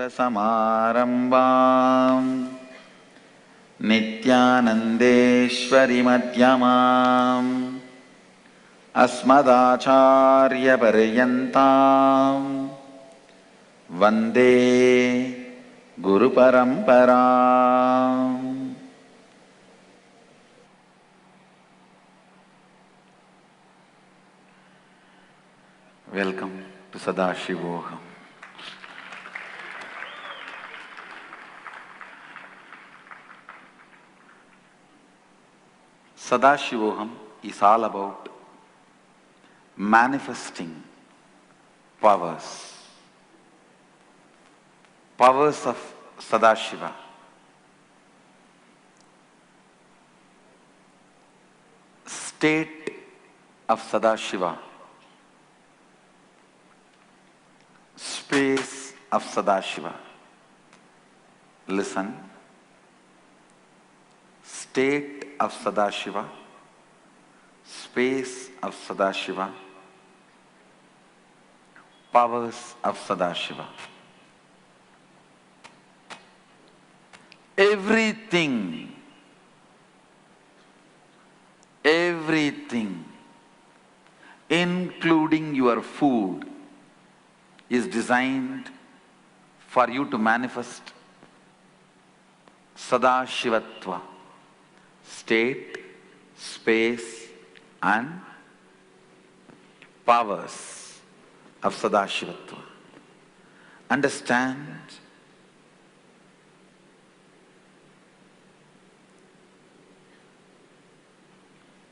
Samarambam Nityanandeshwari Madhyamam Asmadacharya Paryantam Vande Guru Paramparam. Welcome to Sadashivoham. Sadashivoham is all about manifesting powers of Sadashiva. State of Sadashiva. Space of Sadashiva. Listen. State of Sadashiva. Space of Sadashiva. Powers of Sadashiva. Everything, including your food, is designed for you to manifest Sadashivatva, state, space and powers of Sadashivatva. Understand?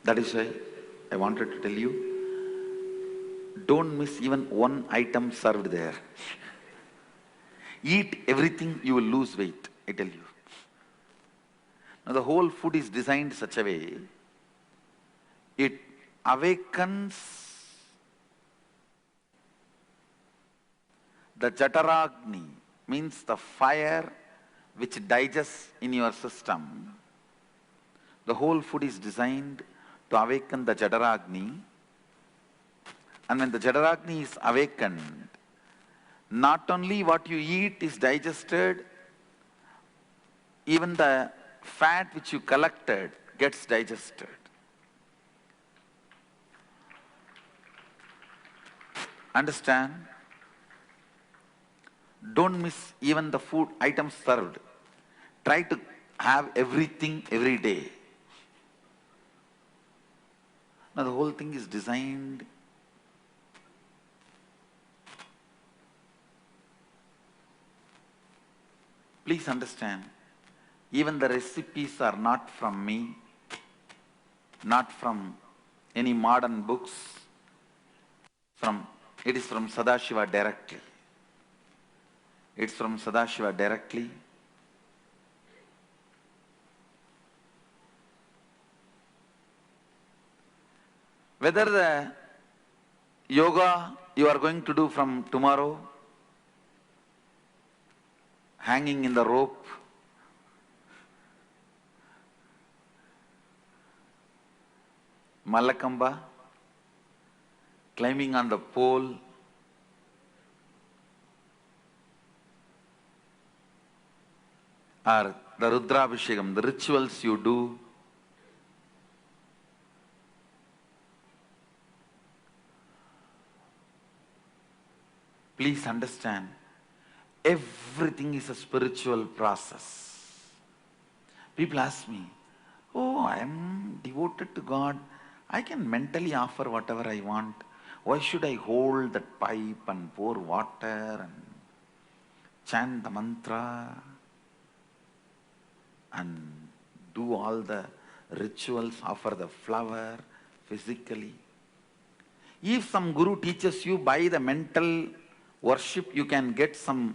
That is why I wanted to tell you, don't miss even one item served there. Eat everything, you will lose weight, I tell you. Now the whole food is designed such a way, it awakens the Jataragni, means the fire which digests in your system. The whole food is designed to awaken the Jataragni. And when the Jataragni is awakened, not only what you eat is digested, even the fat which you collected gets digested. Understand? Don't miss even the food items served. Try to have everything every day. Now the whole thing is designed Please understand, even the recipes are not from me, not from any modern books. It is from Sadashiva directly. It's from Sadashiva directly. Whether the yoga you are going to do from tomorrow, hanging in the rope, Malakamba, climbing on the pole, or the Rudrabhishekam, the rituals you do, please understand, everything is a spiritual process. People ask me, oh, I am devoted to God. I can mentally offer whatever I want. Why should I hold that pipe and pour water and chant the mantra and do all the rituals, offer the flower physically? If some guru teaches you by the mental worship, you can get some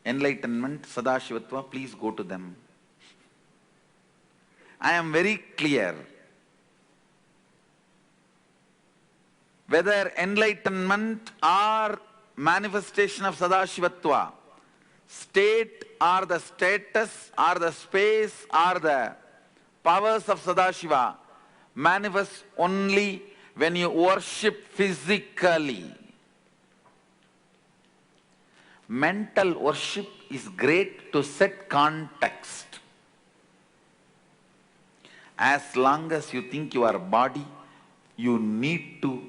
enlightenment, Sadashivatva, please go to them. I am very clear. Whether enlightenment or manifestation of Sadashivatva, state or the status or the space or the powers of Sadashiva manifest only when you worship physically. Mental worship is great to set context. As long as you think you are body, you need to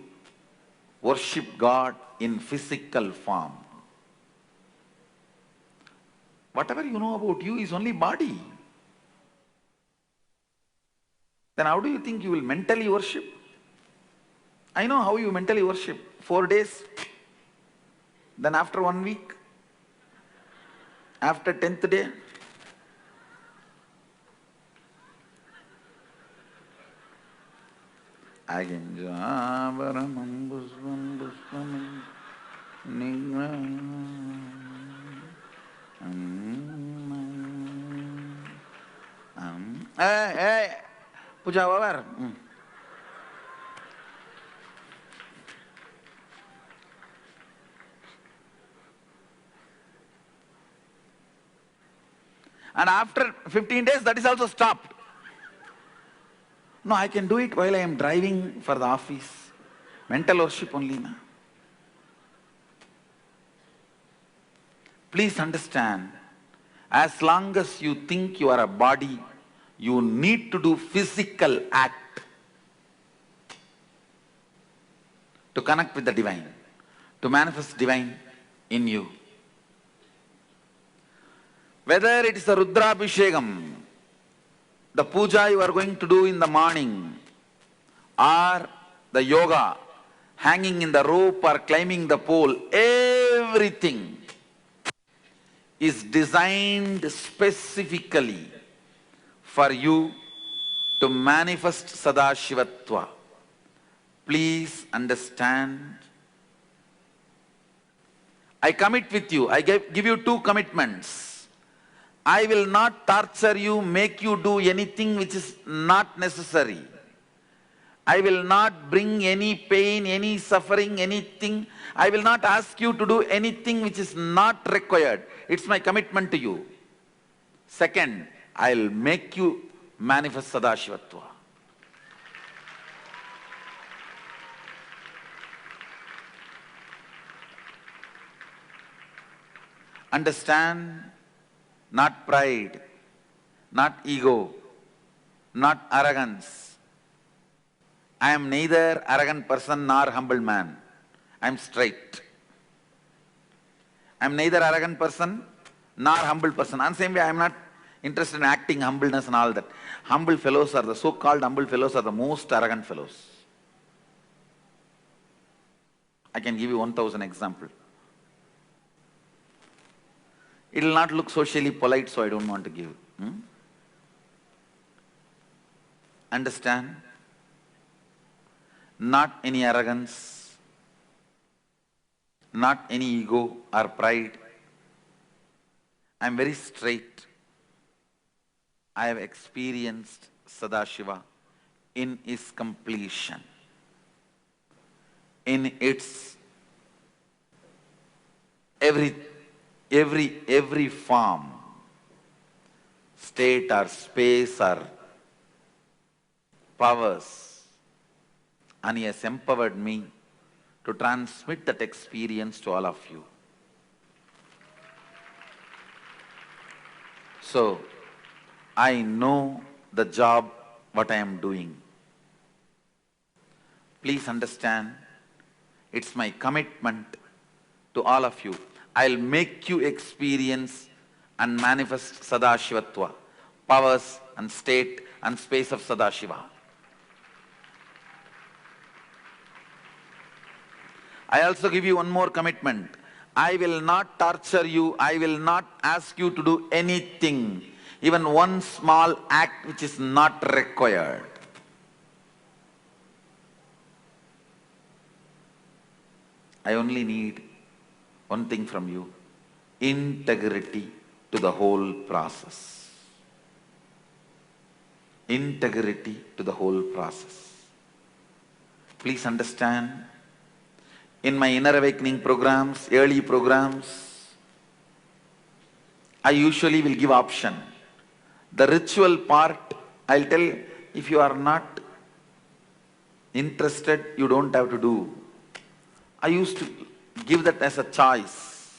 worship God in physical form. Whatever you know about you is only body. Then how do you think you will mentally worship? I know how you mentally worship. 4 days, then after 1 week, after 10th day, hey, puja over. And after 15 days, that is also stopped. No, I can do it while I am driving for the office. Mental worship only. Na? Please understand, as long as you think you are a body, you need to do physical act to connect with the divine, to manifest divine in you. Whether it is a Rudrabhishekam, the puja you are going to do in the morning, or the yoga, hanging in the rope or climbing the pole, everything is designed specifically for you to manifest Sadashivatva. Please understand. I commit with you, I give you 2 commitments. I will not torture you, make you do anything which is not necessary. I will not bring any pain, any suffering, anything. I will not ask you to do anything which is not required. It's my commitment to you. Second, I'll make you manifest Sadashivatva. Understand? Not pride, not ego, not arrogance. I am neither arrogant person nor humble man. I am straight. I am neither arrogant person nor humble person. And same way, I am not interested in acting humbleness and all that. Humble fellows are the so-called humble fellows are the most arrogant fellows. I can give you 1000 examples. It will not look socially polite, so I don't want to give. Understand? Not any arrogance, not any ego or pride. I am very straight. I have experienced Sadashiva in its completion, in its every form, state or space or powers, and he has empowered me to transmit that experience to all of you. So, I know the job what I am doing. Please understand, it's my commitment to all of you. I'll make you experience and manifest Sadashivatva, powers and state and space of Sadashiva. I also give you one more commitment. I will not torture you, I will not ask you to do anything, even one small act which is not required. I only need one thing from you, integrity to the whole process. Integrity to the whole process. Please understand, in my inner awakening programs, early programs, I usually will give option. The ritual part, I'll tell, if you are not interested, you don't have to do. I used to give that as a choice.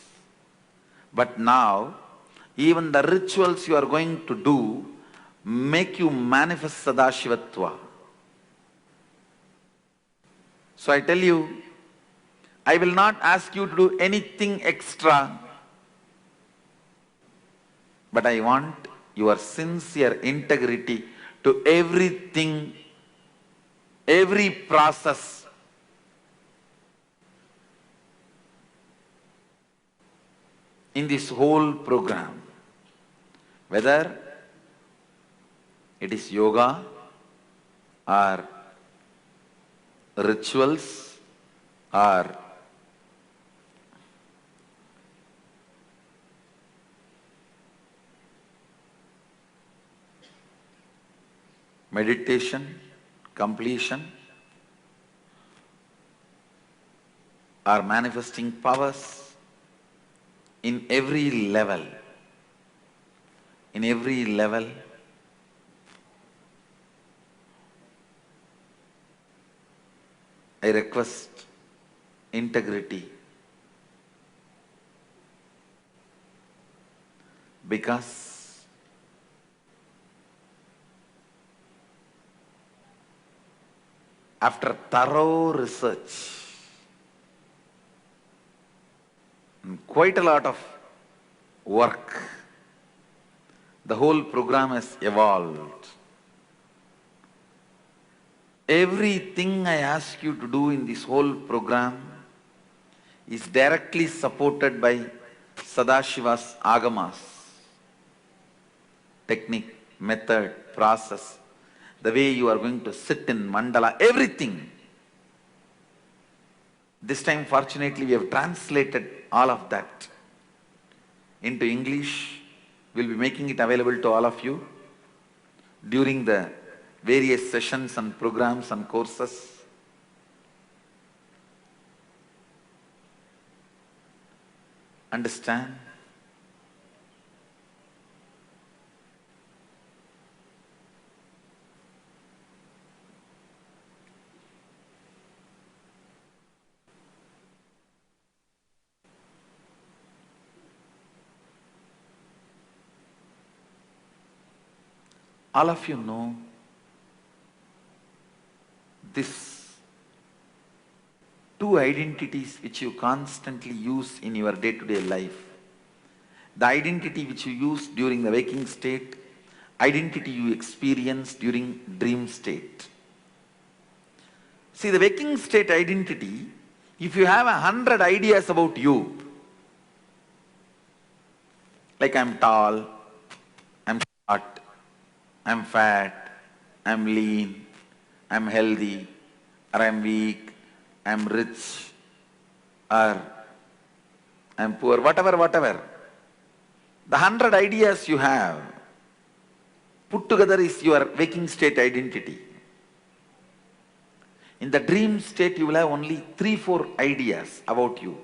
But now, even the rituals you are going to do make you manifest Sadashivatva. So I tell you, I will not ask you to do anything extra, but I want your sincere integrity to everything, every process. In this whole program, whether it is yoga or rituals or meditation, completion, or manifesting powers, in every level, I request integrity, because after thorough research, and quite a lot of work, the whole program has evolved. Everything I ask you to do in this whole program is directly supported by Sadashiva's agamas, technique, method, process, the way you are going to sit in mandala, everything. This time, fortunately, we have translated all of that into English. We'll be making it available to all of you during the various sessions and programs and courses. Understand? All of you know these two identities which you constantly use in your day-to-day life. The identity which you use during the waking state, identity you experience during dream state. See, the waking state identity, if you have 100 ideas about you, like I'm tall, I'm short, I'm fat, I'm lean, I'm healthy, or I'm weak, I'm rich, or I'm poor, whatever. The 100 ideas you have put together is your waking state identity. In the dream state, you will have only 3-4 ideas about you.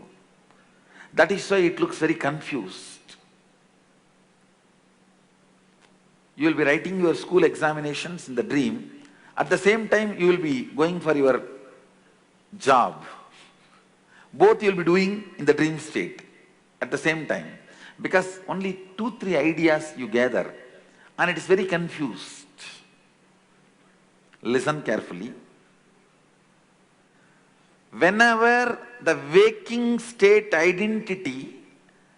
That is why it looks very confused. You will be writing your school examinations in the dream. At the same time, you will be going for your job. Both you will be doing in the dream state at the same time. Because only 2-3 ideas you gather, and it is very confused. Listen carefully. Whenever the waking state identity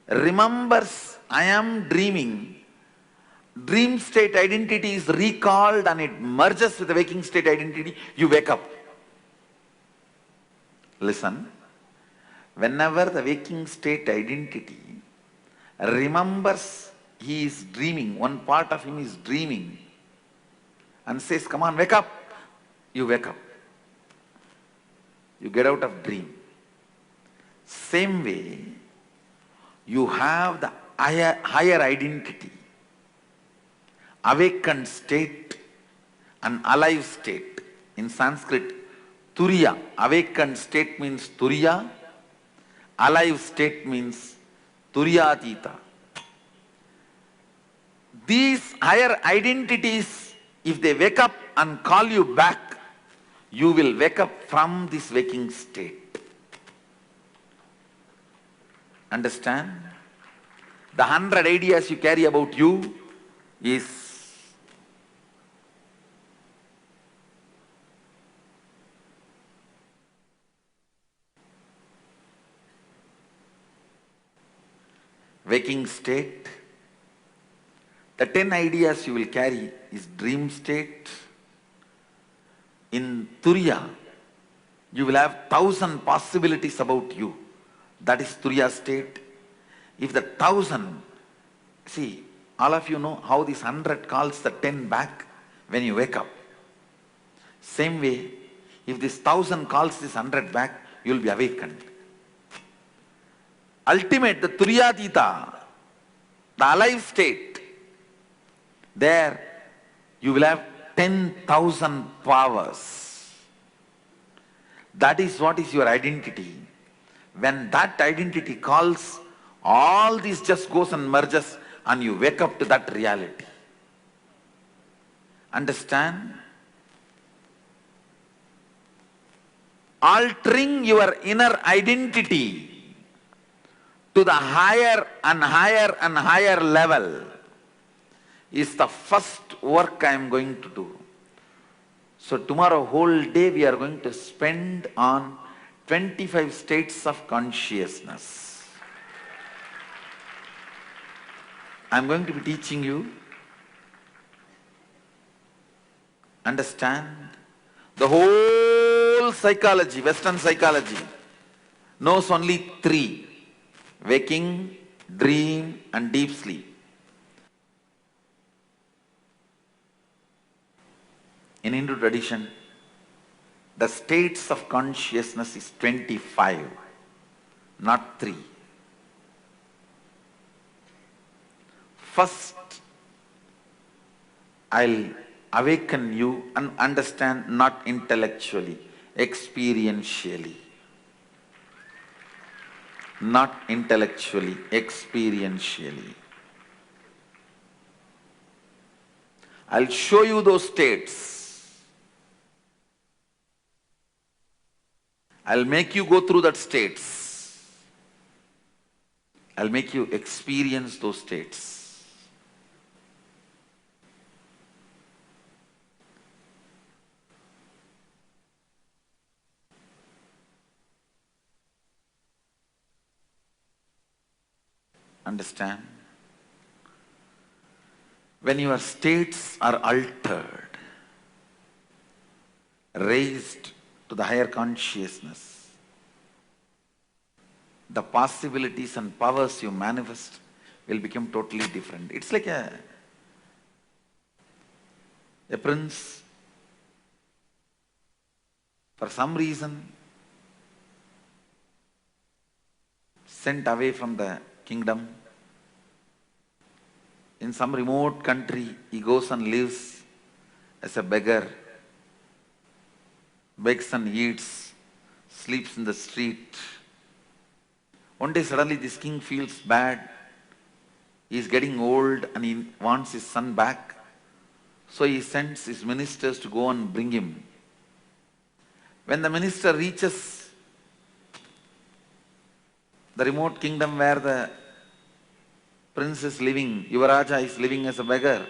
remembers I am dreaming, dream state identity is recalled and it merges with the waking state identity, you wake up. Listen. Whenever the waking state identity remembers he is dreaming, one part of him is dreaming, and says, come on, wake up, you wake up. You get out of dream. Same way, you have the higher identity, awakened state and alive state. In Sanskrit, Turiya, awakened state means Turiya, alive state means Turiyatita. These higher identities, if they wake up and call you back, you will wake up from this waking state. Understand? The 100 ideas you carry about you is waking state. The 10 ideas you will carry is dream state. In Turiya, you will have 1,000 possibilities about you. That is Turiya state. If the 1,000, see, all of you know how this 100 calls the 10 back when you wake up. Same way, if this 1,000 calls this 100 back, you will be awakened. Ultimate, the Turiyatita, the alive state, there you will have 10,000 powers. That is what is your identity. When that identity calls, all this just goes and merges and you wake up to that reality. Understand? Altering your inner identity to the higher and higher and higher level is the first work I am going to do. So tomorrow whole day we are going to spend on 25 states of consciousness. I am going to be teaching you. Understand? The whole psychology, Western psychology, knows only 3: waking, dream and deep sleep. In Hindu tradition, the states of consciousness is 25, not 3. First, I'll awaken you and understand not intellectually, experientially. Not intellectually, experientially. I'll show you those states. I'll make you go through that states. I'll make you experience those states. Understand? When your states are altered, raised to the higher consciousness, the possibilities and powers you manifest will become totally different. It's like a prince, for some reason, sent away from the kingdom. In some remote country, he goes and lives as a beggar, begs and eats, sleeps in the street. One day suddenly this king feels bad. He is getting old and he wants his son back. So he sends his ministers to go and bring him. When the minister reaches the remote kingdom where the prince is living, Yuvaraja is living as a beggar,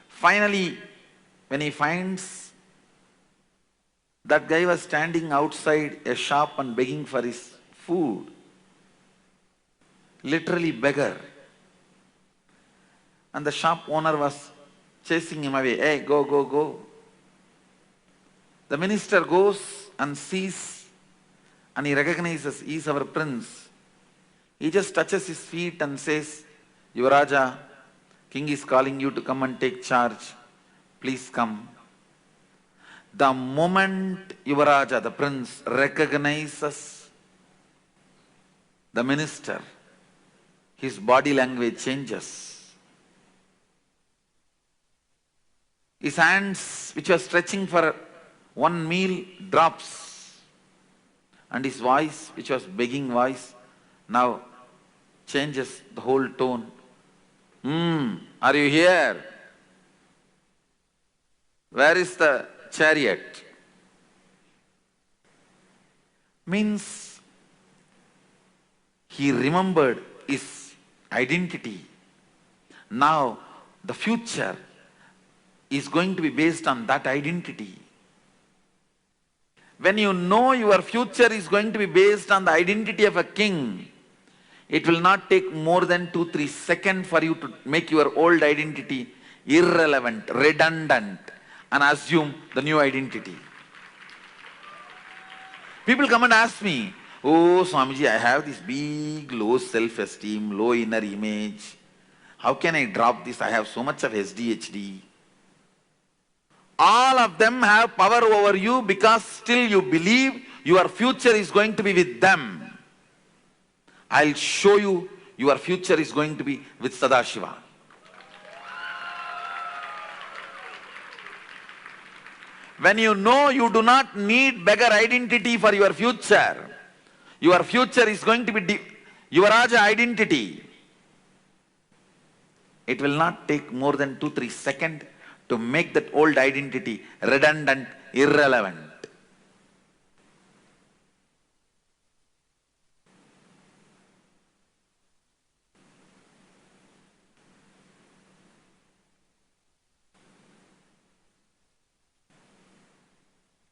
finally when he finds that guy was standing outside a shop and begging for his food, literally beggar, and the shop owner was chasing him away. Hey, go, go, go. The minister goes and sees and he recognizes he is our prince. He just touches his feet and says, Yuvaraja, king is calling you to come and take charge. Please come. The moment Yuvaraja, the prince, recognizes the minister, his body language changes. His hands, which were stretching for one meal, drops. And his voice, which was begging voice, now changes the whole tone. Are you here? Where is the chariot? Means he remembered his identity. Now the future is going to be based on that identity. When you know your future is going to be based on the identity of a king, it will not take more than 2-3 seconds for you to make your old identity irrelevant, redundant, and assume the new identity. People come and ask me, oh Swamiji, I have this big low self-esteem, low inner image. How can I drop this? I have so much of SDHD. All of them have power over you because still you believe your future is going to be with them. I'll show you your future is going to be with Sadashiva. When you know you do not need beggar identity for your future is going to be Yuvaraja identity. It will not take more than 2-3 seconds to make that old identity redundant, irrelevant.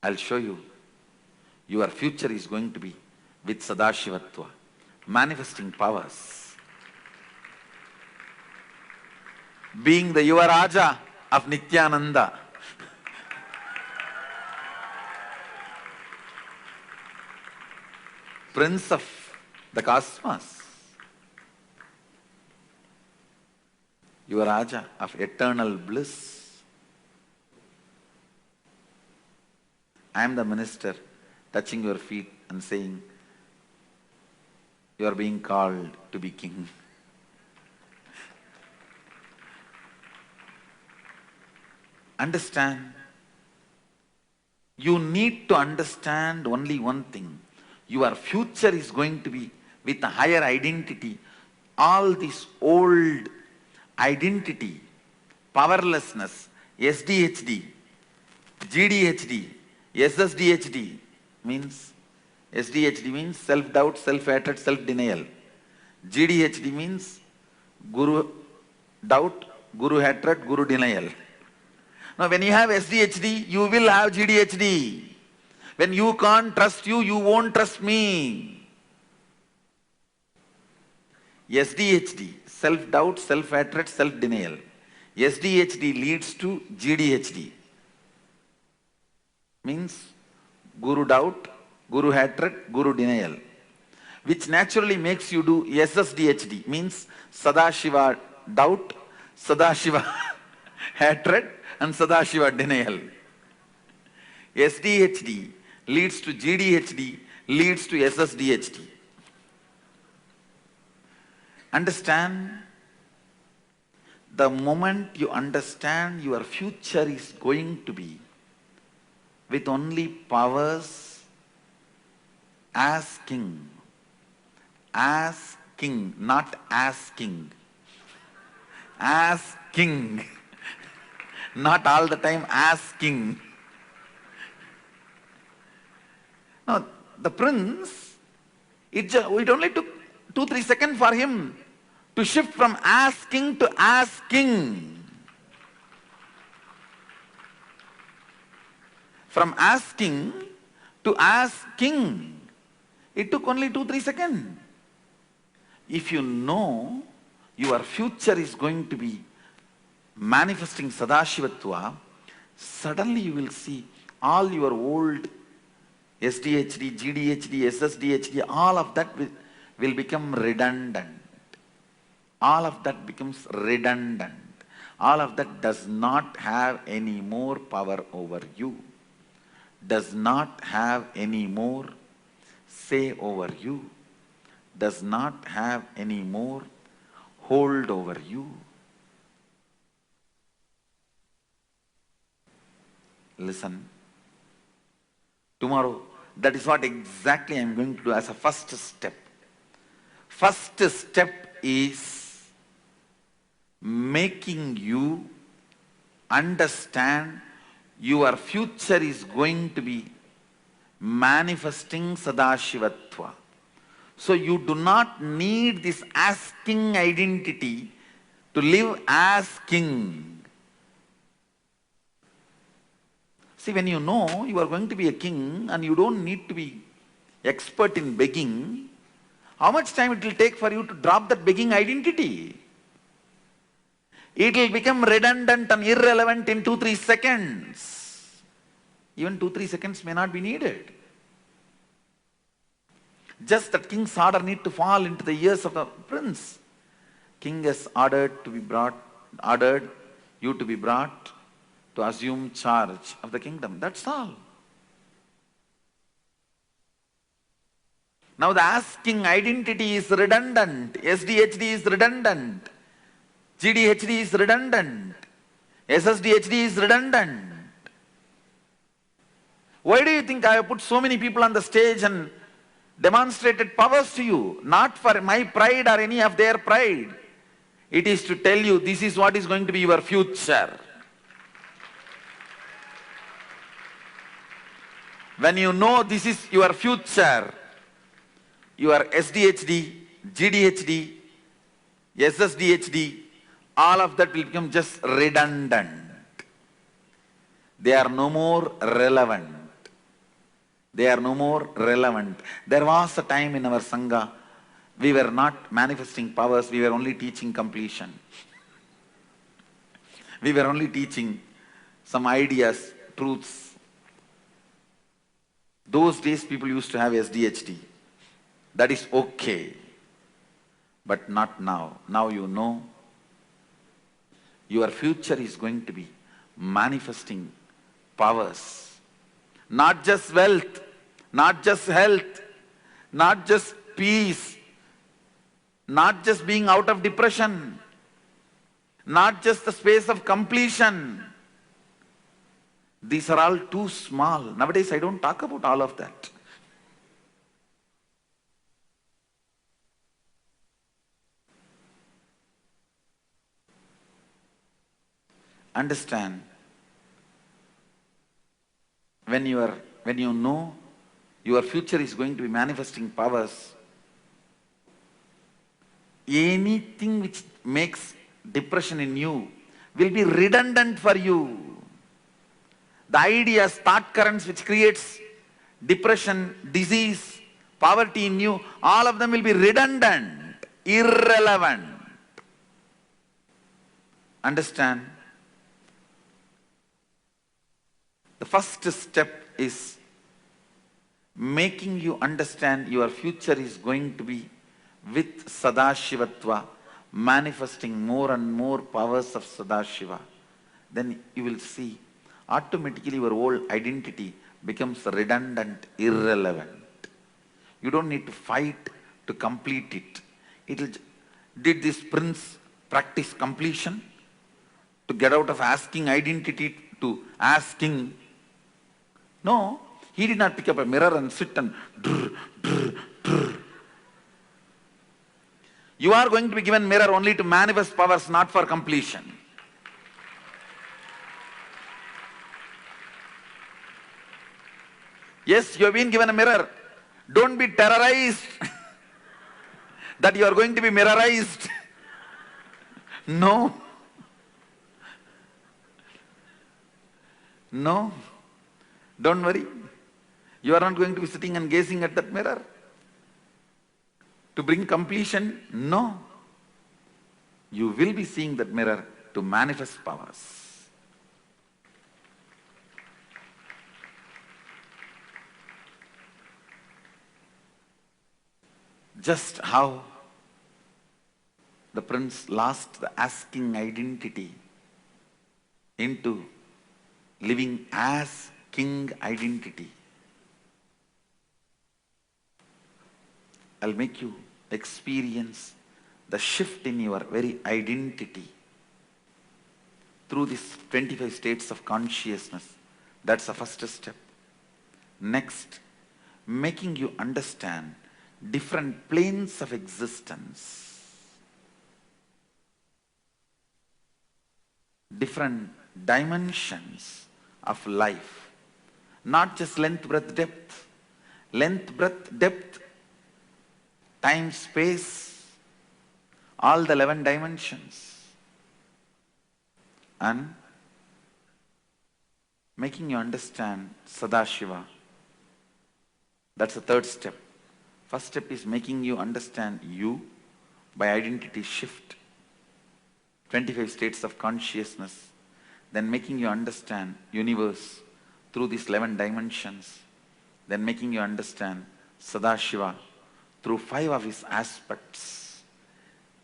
I'll show you. Your future is going to be with Sadashivatva, manifesting powers. Being the Yuvaraja of Nityananda. Prince of the cosmos. Yuvaraja of eternal bliss. I am the minister touching your feet and saying, you are being called to be king. Understand. You need to understand only one thing. Your future is going to be with a higher identity. All this old identity, powerlessness, SDHD, GDHD, SSDHD means, SDHD means self-doubt, self-hatred, self-denial. GDHD means guru doubt, guru hatred, guru denial. Now when you have SDHD, you will have GDHD. When you can't trust you, you won't trust me. SDHD, self-doubt, self-hatred, self-denial. SDHD leads to GDHD. Means guru doubt, guru hatred, guru denial. Which naturally makes you do SSDHD. Means Sadashiva doubt, Sadashiva hatred, and Sadashiva denial. SDHD leads to GDHD, leads to SSDHD. Understand? The moment you understand your future is going to be with only powers as king. As king, not as king. As king. Not all the time as king. Now, the prince, it only took 2-3 seconds for him to shift from as king to as king. From as king to as king. It took only 2-3 seconds. If you know your future is going to be manifesting Sadashivatva, suddenly you will see all your old SDHD, GDHD, SSDHD, all of that will become redundant. All of that becomes redundant. All of that does not have any more power over you. Does not have any more say over you. Does not have any more hold over you. Listen. Tomorrow, that is what exactly I am going to do as a first step. First step is making you understand your future is going to be manifesting Sadashivatva. So you do not need this as king identity to live as king. See, when you know you are going to be a king and you don't need to be expert in begging, how much time it will take for you to drop that begging identity? It will become redundant and irrelevant in 2-3 seconds. Even 2-3 seconds may not be needed. Just that king's order need to fall into the ears of the prince. King has ordered you to be brought to assume charge of the kingdom. That's all. Now the asking identity is redundant. SDHD is redundant. GDHD is redundant. SSDHD is redundant. Why do you think I have put so many people on the stage and demonstrated powers to you? Not for my pride or any of their pride. It is to tell you this is what is going to be your future. When you know this is your future, your SDHD, GDHD, SSDHD, all of that will become just redundant. They are no more relevant. They are no more relevant. There was a time in our Sangha, we were not manifesting powers, we were only teaching completion. We were only teaching some ideas, truths. Those days people used to have SDHD. That is okay. But not now. Now you know your future is going to be manifesting powers. Not just wealth, not just health, not just peace, not just being out of depression, not just the space of completion. These are all too small. Nowadays I don't talk about all of that. Understand, when you know your future is going to be manifesting powers, anything which makes depression in you will be redundant for you. The ideas, thought currents which creates depression, disease, poverty in you, all of them will be redundant, irrelevant. Understand? The first step is making you understand your future is going to be with Sadashivatva, manifesting more and more powers of Sadashiva. Then you will see automatically your whole identity becomes redundant, irrelevant. You don't need to fight to complete it. Did this prince practice completion to get out of asking identity to asking? No, he did not pick up a mirror and sit and drr, drr, drr. You are going to be given mirror only to manifest powers, not for completion. Yes, you have been given a mirror. Don't be terrorized that you are going to be mirrorized. No. No. Don't worry. You are not going to be sitting and gazing at that mirror. To bring completion, no. You will be seeing that mirror to manifest powers. Just how the prince lost the asking identity into living as king identity. I'll make you experience the shift in your very identity through these 25 states of consciousness. That's the first step. Next, making you understand different planes of existence, different dimensions of life, not just length, breadth, depth. Length, breadth, depth time, space, all the 11 dimensions, and making you understand Sadashiva. That's the third step. First step is making you understand you by identity shift, 25 states of consciousness, then making you understand universe through these 11 dimensions, then making you understand Sadashiva through 5 of his aspects: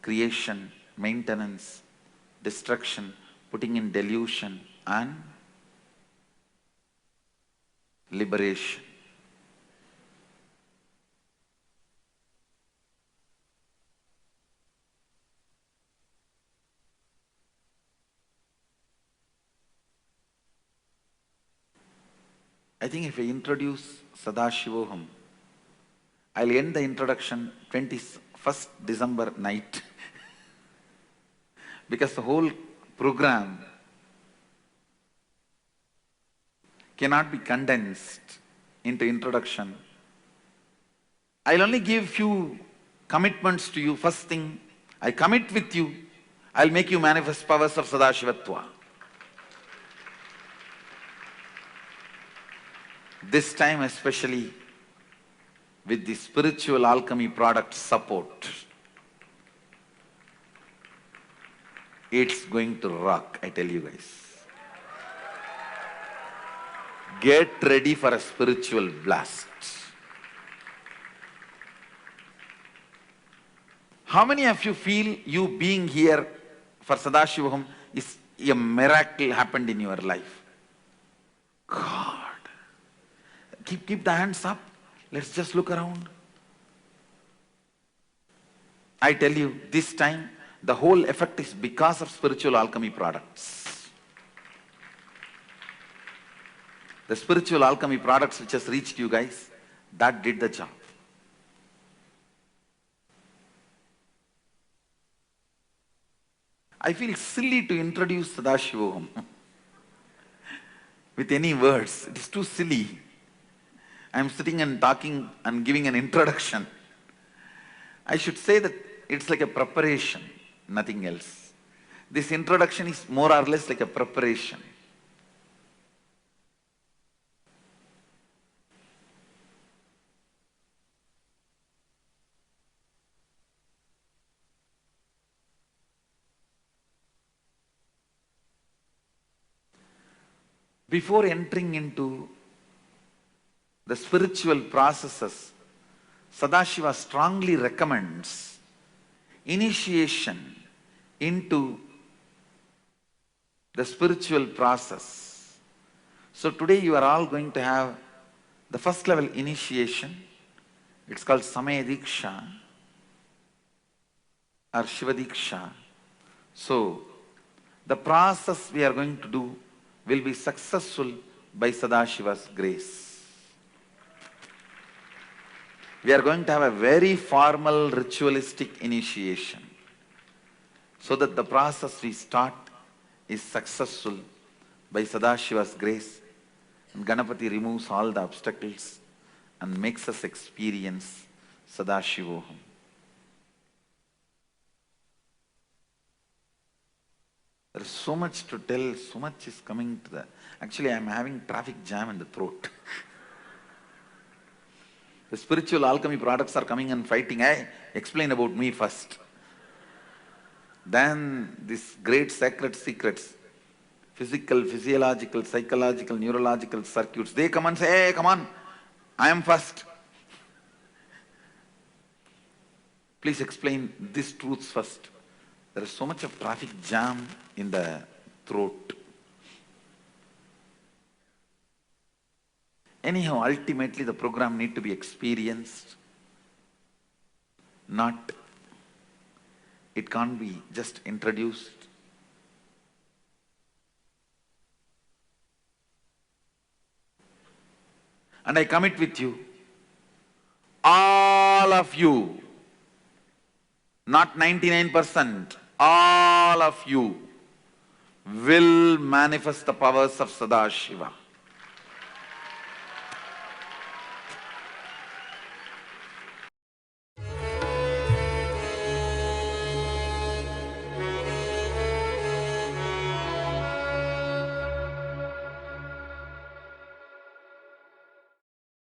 creation, maintenance, destruction, putting in delusion, and liberation. I think if I introduce Sadashivoham, I'll end the introduction 21st December night because the whole program cannot be condensed into introduction. I'll only give few commitments to you. First thing, I commit with you, I'll make you manifest powers of Sadashivatva. This time especially with the spiritual alchemy product support, it's going to rock, I tell you guys. Get ready for a spiritual blast. How many of you feel you being here for Sadashivoham is a miracle happened in your life? God. Keep the hands up. Let's just look around. I tell you, this time, the whole effect is because of spiritual alchemy products. The spiritual alchemy products which has reached you guys, that did the job. I feel silly to introduce Sadashivoham with any words. It is too silly. I am sitting and talking and giving an introduction. I should say that it's like a preparation, nothing else. This introduction is more or less like a preparation. Before entering into the spiritual processes, Sadashiva strongly recommends initiation into the spiritual process. So today you are all going to have the first level initiation. It's called Samaya Diksha or Shiva Diksha. So the process we are going to do will be successful by Sadashiva's grace. We are going to have a very formal ritualistic initiation so that the process we start is successful by Sadashiva's grace, and Ganapati removes all the obstacles and makes us experience Sadashivoham. There is so much to tell, so much is coming to the... Actually, I am having traffic jam in the throat. The spiritual alchemy products are coming and fighting. Hey, explain about me first. Then these great sacred secrets, physical, physiological, psychological, neurological circuits, they come and say, hey, come on, I am first. Please explain these truths first. There is so much of traffic jam in the throat. Anyhow, ultimately the program need to be experienced, it can't be just introduced. And I commit with you, all of you, not 99%, all of you will manifest the powers of Sadashiva.